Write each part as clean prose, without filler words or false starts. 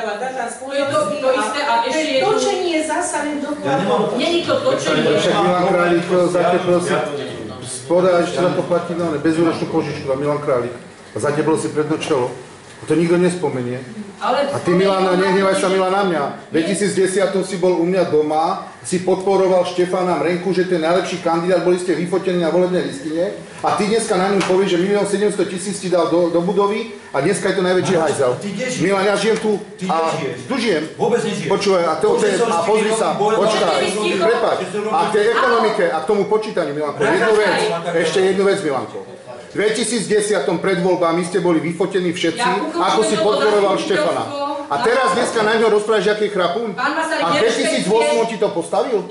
vypočítava, dá tam To je to isté a ešte je točenie zásahne do platu. Nie je to točenie. Však Milan Králik, za tebou si spodá ešte za to platí bezúročnú požičku a Milan Králik. A za tebou si prednočelo. To nikto nespomenie. A ty, Milan, nehnevaj sa, Milan, na mňa. V 2010 si bol u mňa doma, si podporoval Štefana Mrenku, že to je najlepší kandidát, boli ste vyfotení na volebnej listine a ty dneska na ňom povieš, že 1 700 000 ti dal do budovy a dneska je to najväčší hajzel. Milan, ja žijem tu a tu žijem. Vôbec nežiješ. Počúvaj, a pozri sa, počkaj, prepáč. A k tej ekonomike a k tomu počítaniu, Milanko, ešte jednu vec, Milanko. V 2010 pred voľbami ste boli vyfotení všetci, ako si podporoval Štefana. A teraz dneska na ňo rozprávaš, aký je chrapún? A v 2008 ti to postavil?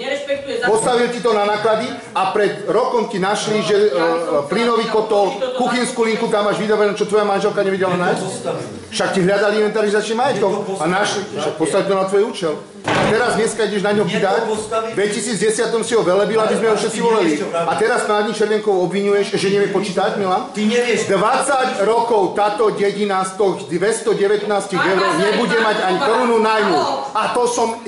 Postavil ti to na náklady a pred rokom ti našli, že plynový kotol, kuchynskú linku tam máš vydavenú, čo tvoja manželka nevedela nájsť? Však ti hľadali inventarizačný majetok a našli, však postavili to na tvoj účel. A teraz dneska ideš na ňo kydať, v 2010 si ho velebil, aby sme ho všetci volili. A teraz Národní Červenkov obvinuješ, že nevie počítať, Milan? Ty nevieš. 20 rokov táto dedina z toho 219 eur nebude mať ani korunu nájmu. A to som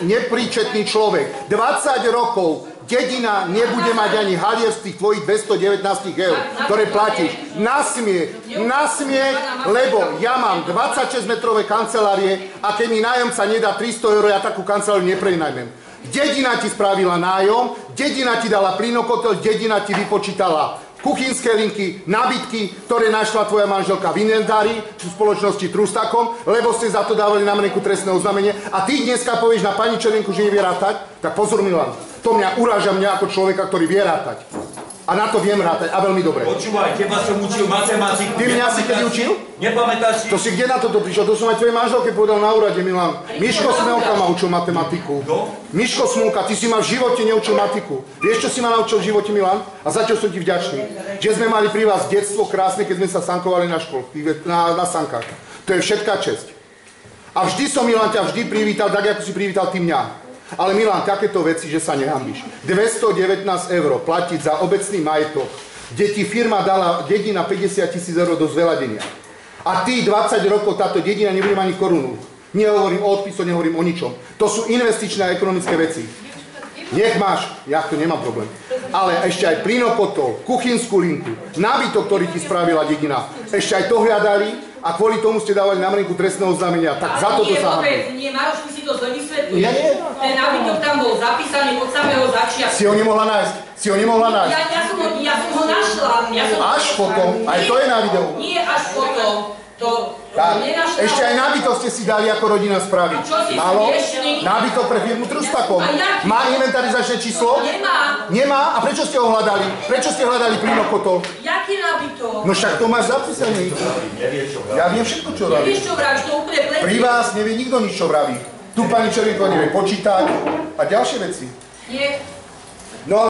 nepríčetný človek. 20 rokov dedina nebude mať ani halier z tých tvojich 219 eur, ktoré platíš. Nasmiech, lebo ja mám 26-metrové kancelárie a keď mi nájomca nedá 300 eur, ja takú kanceláriu neprenajmem. Dedina ti spravila nájom, dedina ti dala plynokotel, dedina ti vypočítala kuchynské linky, nábytky, ktoré našla tvoja manželka v inventári v spoločnosti Trustakom, lebo ste za to dávali na Mrenku trestné oznámenie a ty dneska povieš na pani Červenku, že nevie rátať, tak pozor, Milan, to mňa uráža mňa ako človeka, ktorý vie rátať. A na to viem rátať a veľmi dobre. Počúvaj, teba som učil matematiku. Ty mňa si kedy učil? Nepamätáš si? To si kde na toto prišiel? To som aj tvojej manželke povedal na úrade, Milan. Miško Smolka ma učil matematiku. Kto? Miško Smolka, ty si ma v živote neučil matiku. Vieš, čo si ma naučil v živote, Milan? A za čo som ti vďačný? Že sme mali pri vás detstvo krásne, keď sme sa sankovali na školách, na sankách. To je všetká česť. A vždy som, Milan, ťa vždy privítal, tak ako si privítal ty mňa. Ale Milan, takéto veci, že sa nehambíš. 219 eur platiť za obecný majetok, kde ti firma dala dedina 50 000 eur do zveladenia. A ty 20 rokov táto dedina nebude ani korunu. Nehovorím o odpisoch, nehovorím o ničom. To sú investičné a ekonomické veci. Nech máš, ja to nemám problém. Ale ešte aj plynokotol, kuchynskú linku, nábytok, ktorý ti spravila dedina, ešte aj to hľadali a kvôli tomu ste dávali na Mrenku trestného oznámenia. Tak za toto sa hambí. Nie, Maroš, ty si to zle vysvetľuješ. Ja nie. Ten nábytok tam bol zapísaný od samého začiatku. Si ho nemohla nájsť. Ja som ho našla. Až potom, aj to je na videu. Nie až potom. To nenašla. Ešte aj nábytok ste si dali ako rodina spraviť. Málo? Nábytok pre firmu Trustakom. Má inventarizačné číslo? Nemá. A prečo ste ho hľadali? Prečo ste hľadali plynokotol? Jaký nábytok? No však to máš zapísané. Ja viem všetko, čo vraví. Nevieš, čo vravíš, to úplne pletí. Pri vás nevie nikto nič, čo vraví. Tu pani Červenková nevie počítať a ďalšie veci. Nie. No